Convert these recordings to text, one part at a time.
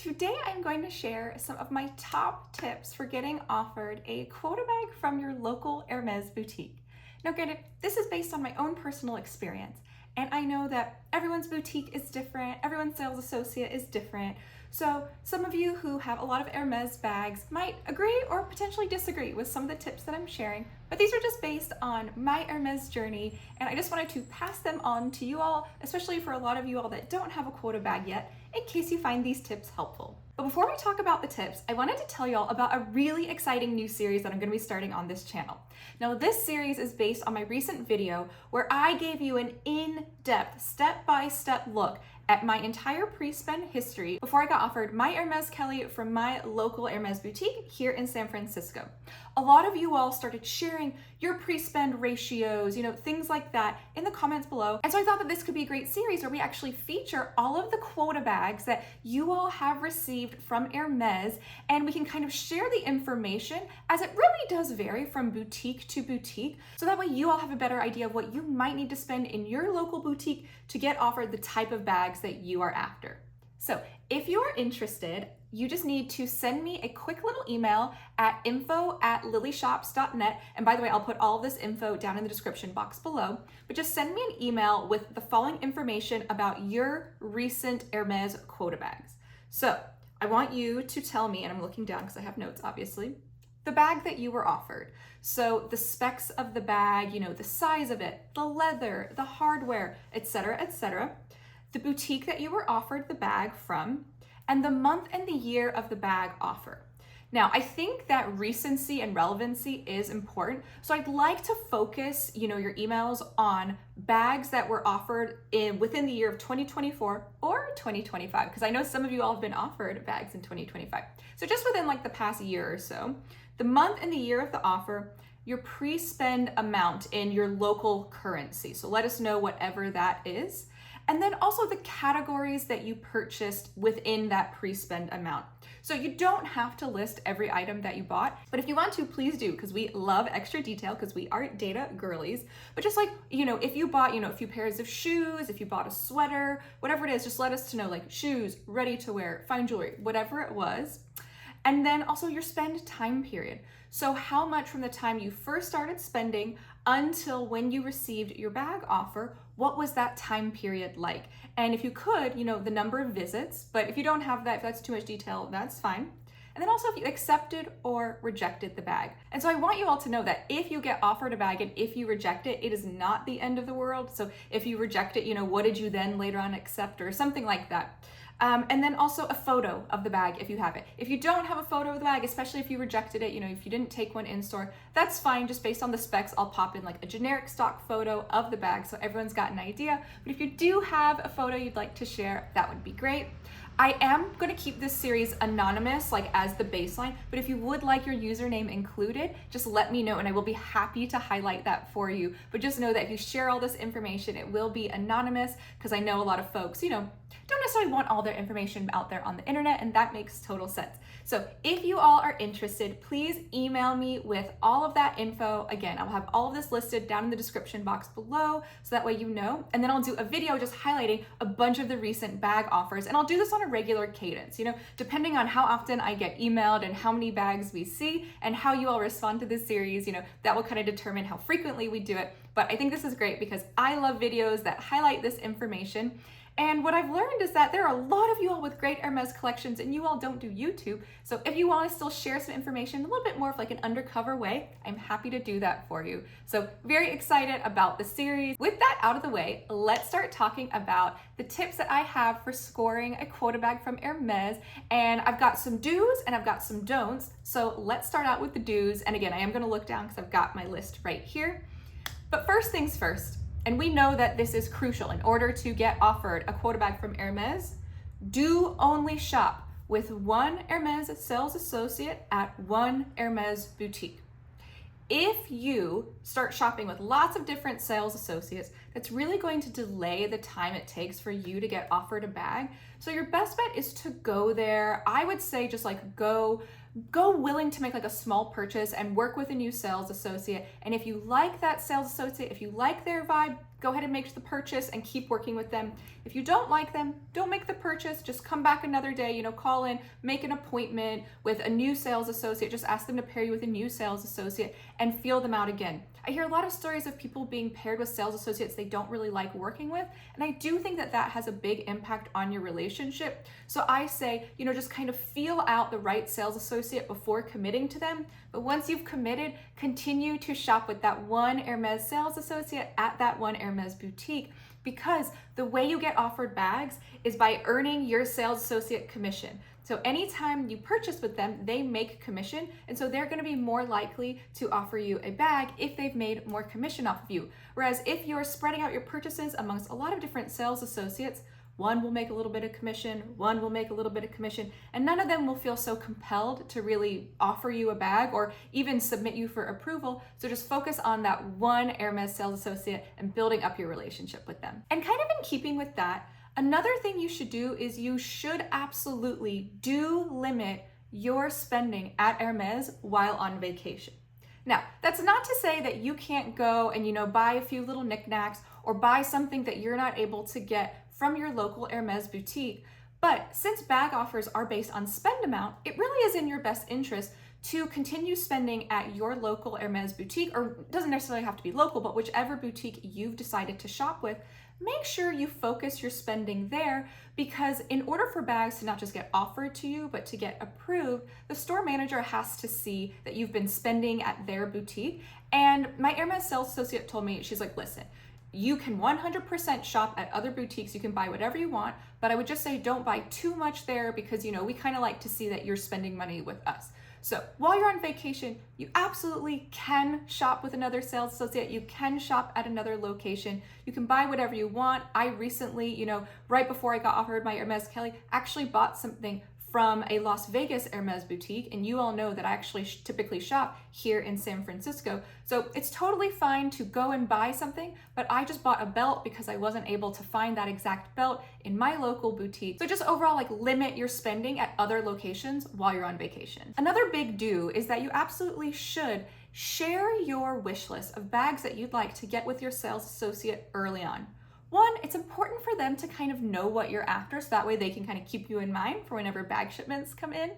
Today I'm going to share some of my top tips for getting offered a quota bag from your local Hermes boutique. Now granted, this is based on my own personal experience, and I know that everyone's boutique is different, everyone's sales associate is different, so some of you who have a lot of Hermes bags might agree or potentially disagree with some of the tips that I'm sharing, but these are just based on my Hermes journey, and I just wanted to pass them on to you all, especially for a lot of you all that don't have a quota bag yet, in case you find these tips helpful. But before we talk about the tips, I wanted to tell y'all about a really exciting new series that I'm going to be starting on this channel. Now, this series is based on my recent video where I gave you an in-depth, step-by-step look at my entire pre-spend history before I got offered my Hermes Kelly from my local Hermes boutique here in San Francisco. A lot of you all started sharing your pre-spend ratios, things like that in the comments below. And so I thought that this could be a great series where we actually feature all of the quota bags that you all have received from Hermes, and we can kind of share the information, as it really does vary from boutique to boutique. So that way you all have a better idea of what you might need to spend in your local boutique to get offered the type of bags that you are after. So if you are interested, you just need to send me a quick little email at info@lilyshops.net. And by the way, I'll put all of this info down in the description box below. But just send me an email with the following information about your recent Hermes quota bags. So I want you to tell me, and I'm looking down because I have notes, obviously, the bag that you were offered. So the specs of the bag, the size of it, the leather, the hardware, etc., the boutique that you were offered the bag from, and the month and the year of the bag offer. Now, I think that recency and relevancy is important. So I'd like to focus, your emails on bags that were offered within the year of 2024 or 2025, because I know some of you all have been offered bags in 2025. So just within like the past year or so, the month and the year of the offer, your pre-spend amount in your local currency. So let us know whatever that is. And then also the categories that you purchased within that pre-spend amount. So you don't have to list every item that you bought, but if you want to, please do, because we love extra detail because we are data girlies. But just like, if you bought, a few pairs of shoes, if you bought a sweater, whatever it is, just let us know, like shoes, ready to wear, fine jewelry, whatever it was. And then also your spend time period. So how much from the time you first started spending until when you received your bag offer, what was that time period like? And if you could, the number of visits, but if you don't have that, if that's too much detail, that's fine. And then also if you accepted or rejected the bag. And so I want you all to know that if you get offered a bag and if you reject it, it is not the end of the world. So if you reject it, what did you then later on accept or something like that. And then also a photo of the bag if you have it. If you don't have a photo of the bag, especially if you rejected it, if you didn't take one in store, that's fine. Just based on the specs, I'll pop in like a generic stock photo of the bag so everyone's got an idea. But if you do have a photo you'd like to share, that would be great. I am going to keep this series anonymous, like as the baseline, but if you would like your username included, just let me know and I will be happy to highlight that for you. But just know that if you share all this information, it will be anonymous, because I know a lot of folks, don't necessarily want all their information out there on the internet, and that makes total sense. So if you all are interested, please email me with all of that info. Again, I'll have all of this listed down in the description box below, so that way you know. And then I'll do a video just highlighting a bunch of the recent bag offers, and I'll do this on a regular cadence, depending on how often I get emailed and how many bags we see and how you all respond to this series, that will kind of determine how frequently we do it. But I think this is great because I love videos that highlight this information. And what I've learned is that there are a lot of you all with great Hermes collections and you all don't do YouTube. So if you want to still share some information in a little bit more of like an undercover way, I'm happy to do that for you. So very excited about the series. With that out of the way, let's start talking about the tips that I have for scoring a quota bag from Hermes. And I've got some do's and I've got some don'ts. So let's start out with the do's. And again, I am going to look down because I've got my list right here. But first things first, and we know that this is crucial in order to get offered a quota bag from Hermes, do only shop with one Hermes sales associate at one Hermes boutique. If you start shopping with lots of different sales associates, that's really going to delay the time it takes for you to get offered a bag. So your best bet is to go there. I would say just like go willing to make like a small purchase and work with a new sales associate. And if you like that sales associate, if you like their vibe, go ahead and make the purchase and keep working with them. If you don't like them, don't make the purchase, just come back another day, call in, make an appointment with a new sales associate, just ask them to pair you with a new sales associate and feel them out again. I hear a lot of stories of people being paired with sales associates they don't really like working with, and I do think that that has a big impact on your relationship. So I say, just kind of feel out the right sales associate before committing to them, but once you've committed, continue to shop with that one Hermes sales associate at that one Hermes boutique, because the way you get offered bags is by earning your sales associate commission. So anytime you purchase with them, they make commission, and so they're gonna be more likely to offer you a bag if they've made more commission off of you. Whereas if you're spreading out your purchases amongst a lot of different sales associates, one will make a little bit of commission, one will make a little bit of commission, and none of them will feel so compelled to really offer you a bag or even submit you for approval. So just focus on that one Hermes sales associate and building up your relationship with them. And kind of in keeping with that, another thing you should do is you should absolutely limit your spending at Hermes while on vacation. Now, that's not to say that you can't go and buy a few little knickknacks or buy something that you're not able to get from your local Hermes boutique, but since bag offers are based on spend amount, it really is in your best interest to continue spending at your local Hermes boutique, or it doesn't necessarily have to be local, but whichever boutique you've decided to shop with. Make sure you focus your spending there, because in order for bags to not just get offered to you, but to get approved, the store manager has to see that you've been spending at their boutique. And my Hermes sales associate told me, she's like, listen, you can 100% shop at other boutiques, you can buy whatever you want, but I would just say don't buy too much there, because we kind of like to see that you're spending money with us. So while you're on vacation, you absolutely can shop with another sales associate. You can shop at another location. You can buy whatever you want. I recently, right before I got offered my Hermes Kelly, actually bought something from a Las Vegas Hermes boutique, and you all know that I actually typically shop here in San Francisco. So it's totally fine to go and buy something, but I just bought a belt because I wasn't able to find that exact belt in my local boutique. So just overall, limit your spending at other locations while you're on vacation. Another big do is that you absolutely should share your wish list of bags that you'd like to get with your sales associate early on. One, it's important for them to kind of know what you're after, so that way they can kind of keep you in mind for whenever bag shipments come in.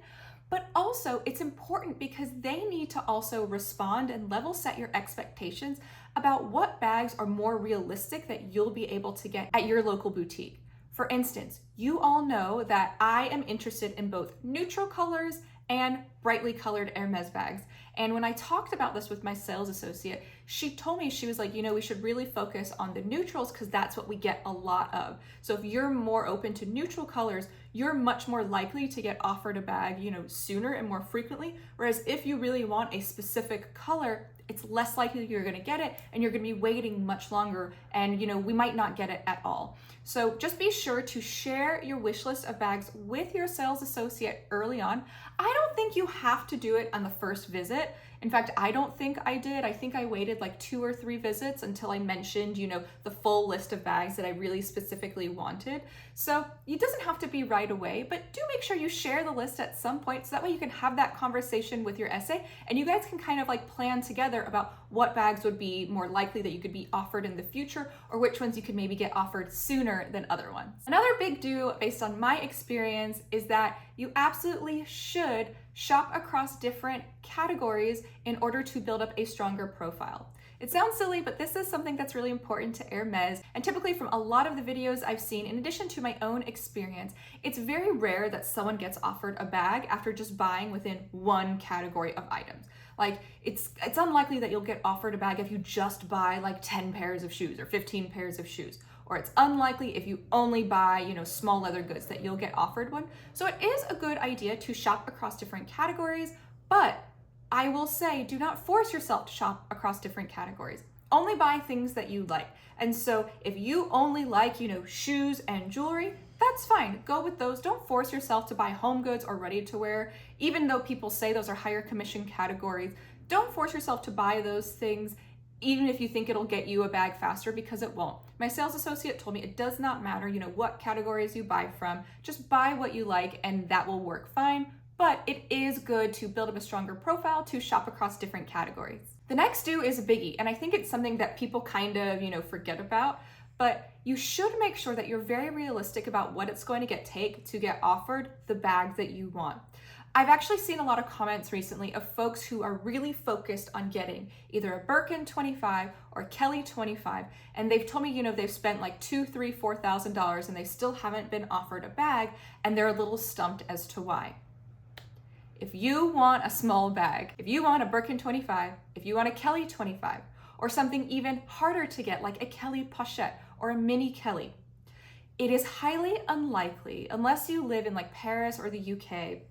But also, it's important because they need to also respond and level set your expectations about what bags are more realistic that you'll be able to get at your local boutique. For instance, you all know that I am interested in both neutral colors and brightly colored Hermes bags. And when I talked about this with my sales associate, she told me, she was like, we should really focus on the neutrals because that's what we get a lot of. So if you're more open to neutral colors, you're much more likely to get offered a bag, sooner and more frequently. Whereas if you really want a specific color, it's less likely you're gonna get it, and you're gonna be waiting much longer, and we might not get it at all. So just be sure to share your wish list of bags with your sales associate early on. I don't think you have to do it on the first visit. In fact, I don't think I did. I think I waited 2 or 3 visits until I mentioned, the full list of bags that I really specifically wanted. So it doesn't have to be right away, but do make sure you share the list at some point, so that way you can have that conversation with your SA, and you guys can kind of plan together about what bags would be more likely that you could be offered in the future, or which ones you could maybe get offered sooner than other ones. Another big do, based on my experience, is that you absolutely should shop across different categories in order to build up a stronger profile. It sounds silly, but this is something that's really important to Hermes. And typically from a lot of the videos I've seen, in addition to my own experience, it's very rare that someone gets offered a bag after just buying within one category of items. It's unlikely that you'll get offered a bag if you just buy 10 pairs of shoes or 15 pairs of shoes. Or it's unlikely if you only buy, small leather goods, that you'll get offered one. So it is a good idea to shop across different categories, but I will say, do not force yourself to shop across different categories. Only buy things that you like. And so if you only like, shoes and jewelry, that's fine. Go with those. Don't force yourself to buy home goods or ready to wear. Even though people say those are higher commission categories, don't force yourself to buy those things, even if you think it'll get you a bag faster, because it won't. My sales associate told me it does not matter, what categories you buy from, just buy what you like and that will work fine. But it is good to build up a stronger profile to shop across different categories. The next do is a biggie, and I think it's something that people kind of, forget about, but you should make sure that you're very realistic about what it's going to take to get offered the bag that you want. I've actually seen a lot of comments recently of folks who are really focused on getting either a Birkin 25 or Kelly 25, and they've told me, they've spent like $2,000, $3,000, $4,000 and they still haven't been offered a bag, and they're a little stumped as to why. If you want a small bag, if you want a Birkin 25, if you want a Kelly 25, or something even harder to get like a Kelly Pochette or a mini Kelly, it is highly unlikely, unless you live in like Paris or the UK,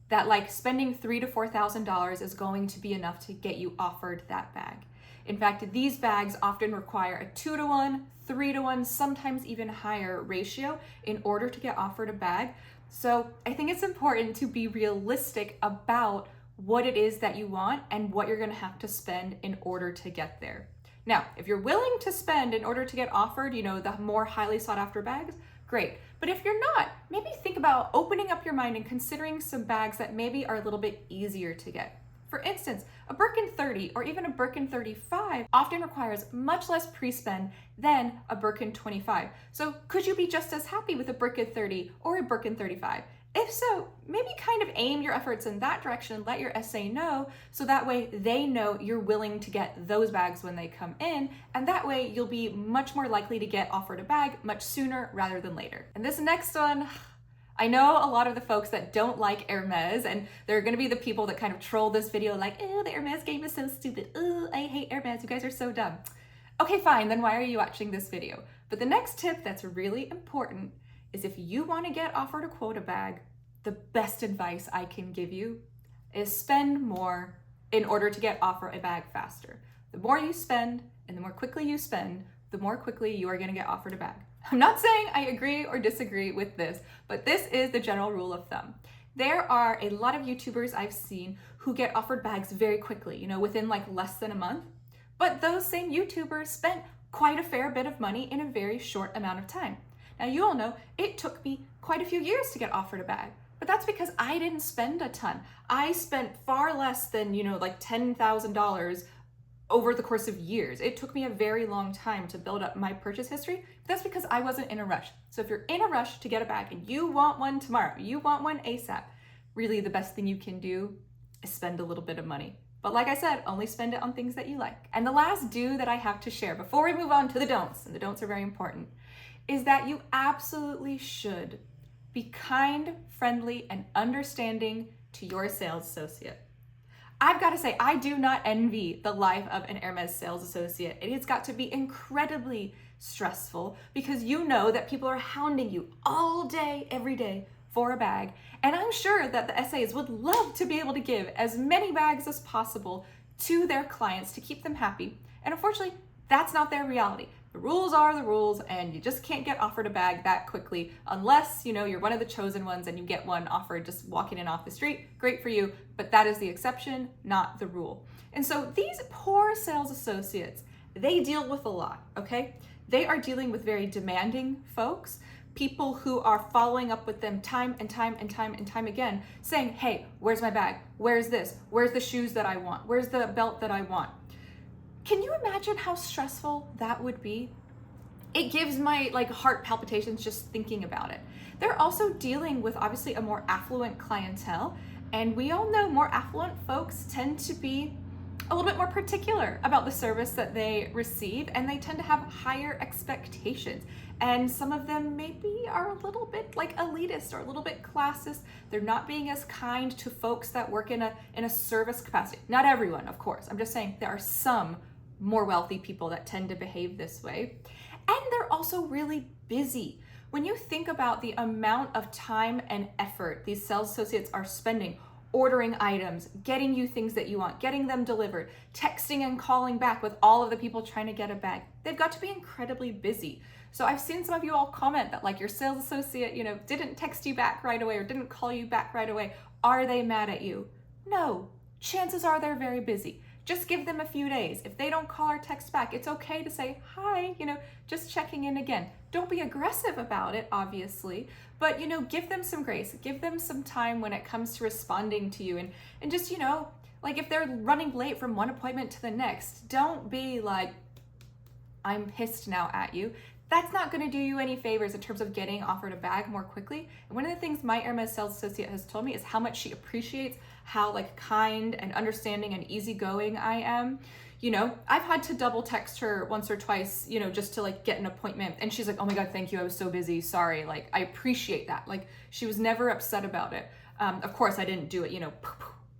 that like spending $3,000 to $4,000 is going to be enough to get you offered that bag. In fact, these bags often require a 2-to-1, 3-to-1, sometimes even higher ratio in order to get offered a bag. So I think it's important to be realistic about what it is that you want and what you're gonna have to spend in order to get there. Now, if you're willing to spend in order to get offered, the more highly sought after bags, great. But if you're not, maybe think about opening up your mind and considering some bags that maybe are a little bit easier to get. For instance, a Birkin 30 or even a Birkin 35 often requires much less pre-spend than a Birkin 25. So could you be just as happy with a Birkin 30 or a Birkin 35? If so, maybe kind of aim your efforts in that direction and let your SA know, so that way they know you're willing to get those bags when they come in, and that way you'll be much more likely to get offered a bag much sooner rather than later. And this next one, I know a lot of the folks that don't like Hermes, and they're gonna be the people that kind of troll this video like, oh, the Hermes game is so stupid. Oh, I hate Hermes, you guys are so dumb. Okay, fine, then why are you watching this video? But the next tip that's really important is if you wanna get offered a quota bag, the best advice I can give you is spend more in order to get offered a bag faster. The more you spend and the more quickly you spend, the more quickly you are gonna get offered a bag. I'm not saying I agree or disagree with this, but this is the general rule of thumb. There are a lot of YouTubers I've seen who get offered bags very quickly, within like less than a month, but those same YouTubers spent quite a fair bit of money in a very short amount of time. Now, you all know it took me quite a few years to get offered a bag, but that's because I didn't spend a ton. I spent far less than, like $10,000 over the course of years. It took me a very long time to build up my purchase history, but that's because I wasn't in a rush. So if you're in a rush to get a bag and you want one tomorrow, you want one ASAP, really the best thing you can do is spend a little bit of money. But like I said, only spend it on things that you like. And the last do that I have to share before we move on to the don'ts, and the don'ts are very important, is that you absolutely should be kind, friendly, and understanding to your sales associate. I've got to say, I do not envy the life of an Hermes sales associate. It has got to be incredibly stressful because you know that people are hounding you all day, every day for a bag. And I'm sure that the SAs would love to be able to give as many bags as possible to their clients to keep them happy. And unfortunately, that's not their reality. The rules are the rules, and you just can't get offered a bag that quickly unless, you're one of the chosen ones and you get one offered just walking in off the street. Great for you, but that is the exception, not the rule. And so these poor sales associates, they deal with a lot, okay? They are dealing with very demanding folks, people who are following up with them time and time and time and time again, saying, hey, where's my bag? Where's this? Where's the shoes that I want? Where's the belt that I want? Can you imagine how stressful that would be? It gives my heart palpitations just thinking about it. They're also dealing with obviously a more affluent clientele, and we all know more affluent folks tend to be a little bit more particular about the service that they receive, and they tend to have higher expectations. And some of them maybe are a little bit elitist or a little bit classist. They're not being as kind to folks that work in a service capacity. Not everyone, of course. I'm just saying there are some more wealthy people that tend to behave this way. And they're also really busy. When you think about the amount of time and effort these sales associates are spending ordering items, getting you things that you want, getting them delivered, texting and calling back with all of the people trying to get a bag, they've got to be incredibly busy. So I've seen some of you all comment that your sales associate, didn't text you back right away or didn't call you back right away. Are they mad at you? No, chances are they're very busy. Just give them a few days. If they don't call or text back, it's okay to say, hi, just checking in again. Don't be aggressive about it, obviously, but, give them some grace. Give them some time when it comes to responding to you, and just, Like if they're running late from one appointment to the next, don't be like, I'm pissed now at you. That's not going to do you any favors in terms of getting offered a bag more quickly. And one of the things my Hermes sales associate has told me is how much she appreciates how like kind and understanding and easygoing I am. You know, I've had to double text her once or twice, you know, just to like get an appointment. And she's like, oh my God, thank you. I was so busy. Sorry. Like, I appreciate that. Like, she was never upset about it. Of course, I didn't do it, you know,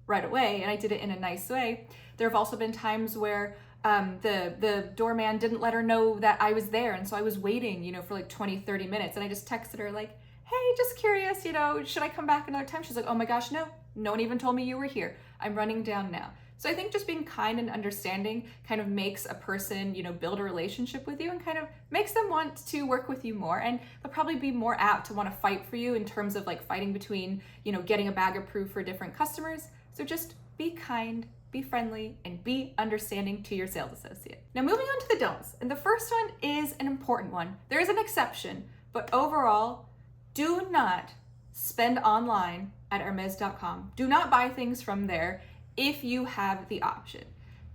right away. And I did it in a nice way. There have also been times where the doorman didn't let her know that I was there. And so I was waiting, you know, for like 20, 30 minutes. And I just texted her like, hey, just curious, you know, should I come back another time? She's like, oh my gosh, no one even told me you were here. I'm running down now. So I think just being kind and understanding kind of makes a person, you know, build a relationship with you and kind of makes them want to work with you more. And they'll probably be more apt to want to fight for you in terms of like fighting between, you know, getting a bag approved for different customers. So just be kind, be friendly, and be understanding to your sales associate. Now moving on to the don'ts. And the first one is an important one. There is an exception, but overall, do not spend online at Hermes.com. Do not buy things from there if you have the option.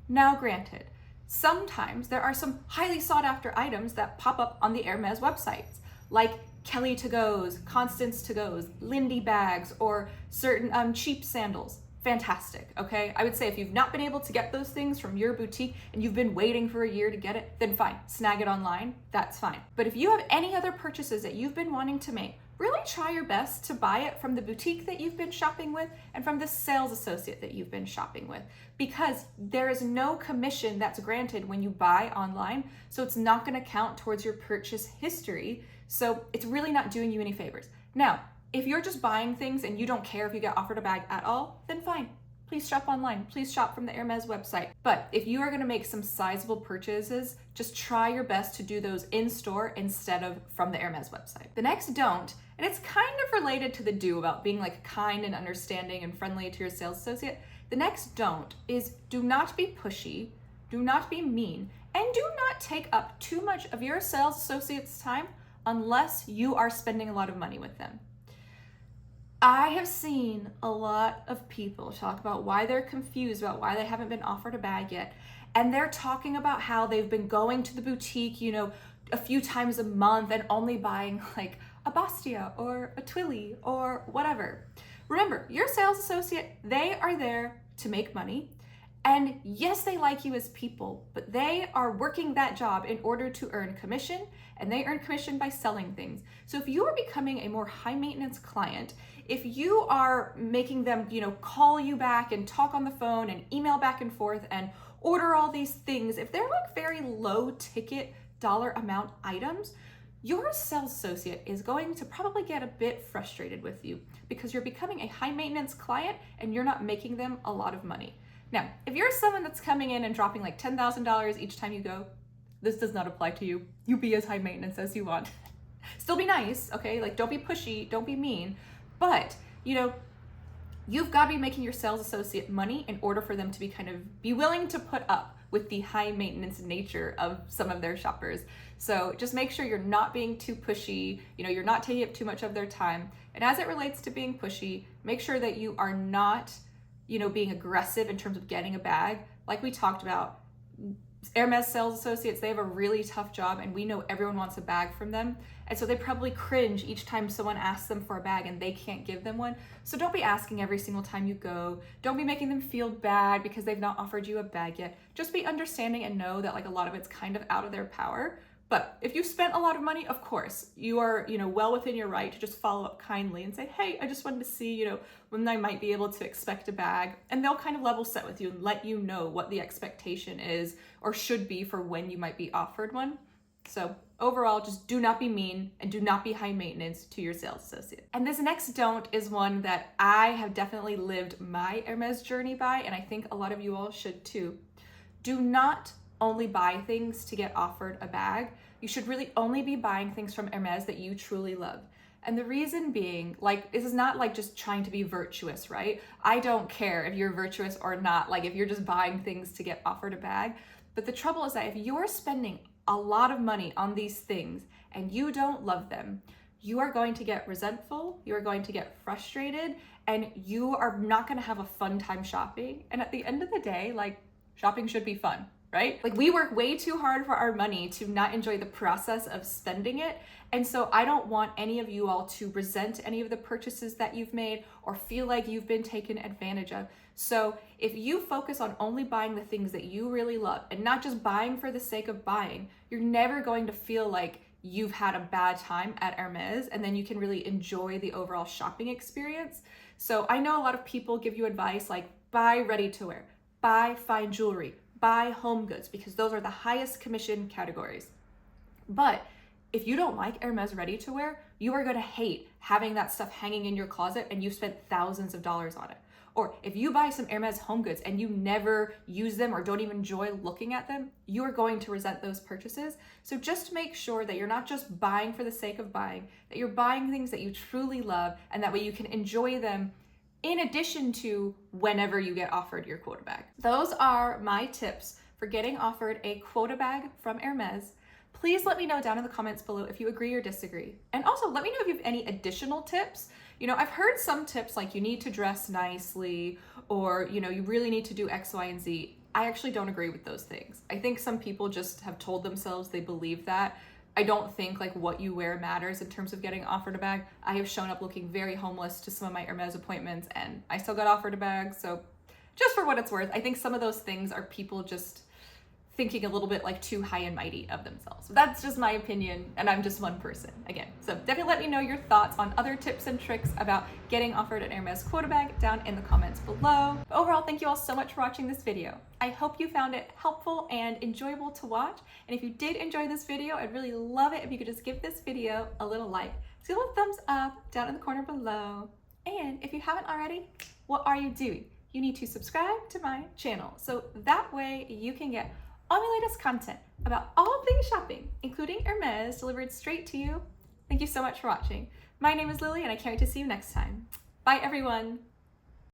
Now, granted, sometimes there are some highly sought after items that pop up on the Hermes websites, like Kelly to-goes, Constance to-goes, Lindy bags, or certain cheap sandals. Fantastic, okay? I would say if you've not been able to get those things from your boutique and you've been waiting for a year to get it, then fine, snag it online, that's fine. But if you have any other purchases that you've been wanting to make, really try your best to buy it from the boutique that you've been shopping with and from the sales associate that you've been shopping with, because there is no commission that's granted when you buy online, so it's not going to count towards your purchase history, so it's really not doing you any favors. Now, if you're just buying things and you don't care if you get offered a bag at all, then fine. Please shop online. Please shop from the Hermes website. But if you are going to make some sizable purchases, just try your best to do those in store instead of from the Hermes website. The next don't, and it's kind of related to the do about being like kind and understanding and friendly to your sales associate. The next don't is do not be pushy, do not be mean, and do not take up too much of your sales associate's time unless you are spending a lot of money with them. I have seen a lot of people talk about why they're confused about why they haven't been offered a bag yet. And they're talking about how they've been going to the boutique, you know, a few times a month and only buying like a Bastia or a Twilly or whatever. Remember, your sales associate, they are there to make money. And yes, they like you as people, but they are working that job in order to earn commission, and they earn commission by selling things. So if you are becoming a more high maintenance client, if you are making them, you know, call you back and talk on the phone and email back and forth and order all these things, if they're like very low ticket dollar amount items, your sales associate is going to probably get a bit frustrated with you because you're becoming a high maintenance client and you're not making them a lot of money. Now, if you're someone that's coming in and dropping like $10,000 each time you go, this does not apply to you. You be as high maintenance as you want. Still be nice, okay? Like, don't be pushy, don't be mean, but, you know, you've got to be making your sales associate money in order for them to be willing to put up with the high maintenance nature of some of their shoppers. So just make sure you're not being too pushy, you know, you're not taking up too much of their time. And as it relates to being pushy, make sure that you are not, you know, being aggressive in terms of getting a bag. Like we talked about, Hermes sales associates, they have a really tough job and we know everyone wants a bag from them. And so they probably cringe each time someone asks them for a bag and they can't give them one. So don't be asking every single time you go. Don't be making them feel bad because they've not offered you a bag yet. Just be understanding and know that like a lot of it's kind of out of their power. But if you spent a lot of money, of course, you are, you know, well within your right to just follow up kindly and say, hey, I just wanted to see, you know, when I might be able to expect a bag. And they'll kind of level set with you and let you know what the expectation is or should be for when you might be offered one. So overall, just do not be mean and do not be high maintenance to your sales associate. And this next don't is one that I have definitely lived my Hermes journey by, and I think a lot of you all should too. Do not only buy things to get offered a bag. You should really only be buying things from Hermes that you truly love. And the reason being, like, this is not like just trying to be virtuous, right? I don't care if you're virtuous or not, like if you're just buying things to get offered a bag. But the trouble is that if you're spending a lot of money on these things and you don't love them, you are going to get resentful, you are going to get frustrated, and you are not gonna have a fun time shopping. And at the end of the day, like, shopping should be fun, right? Like, we work way too hard for our money to not enjoy the process of spending it. And so I don't want any of you all to resent any of the purchases that you've made or feel like you've been taken advantage of. So if you focus on only buying the things that you really love and not just buying for the sake of buying, you're never going to feel like you've had a bad time at Hermes, and then you can really enjoy the overall shopping experience. So I know a lot of people give you advice like buy ready to wear, buy fine jewelry, buy home goods, because those are the highest commission categories. But if you don't like Hermes ready to wear, you are gonna hate having that stuff hanging in your closet and you've spent thousands of dollars on it. Or if you buy some Hermes home goods and you never use them or don't even enjoy looking at them, you are going to resent those purchases. So just make sure that you're not just buying for the sake of buying, that you're buying things that you truly love, and that way you can enjoy them in addition to whenever you get offered your quota bag. Those are my tips for getting offered a quota bag from Hermes. Please let me know down in the comments below if you agree or disagree. And also let me know if you have any additional tips. You know, I've heard some tips like you need to dress nicely, or, you know, you really need to do X, Y, and Z. I actually don't agree with those things. I think some people just have told themselves they believe that. I don't think like what you wear matters in terms of getting offered a bag. I have shown up looking very homeless to some of my Hermes appointments and I still got offered a bag. So just for what it's worth, I think some of those things are people just thinking a little bit like too high and mighty of themselves. That's just my opinion, and I'm just one person again. So definitely let me know your thoughts on other tips and tricks about getting offered an Hermes quota bag down in the comments below. But overall, thank you all so much for watching this video. I hope you found it helpful and enjoyable to watch. And if you did enjoy this video, I'd really love it if you could just give this video a little like. Just give a little thumbs up down in the corner below. And if you haven't already, what are you doing? You need to subscribe to my channel so that way you can get all my latest content about all things shopping, including Hermes, delivered straight to you. Thank you so much for watching. My name is Lily, and I can't wait to see you next time. Bye, everyone.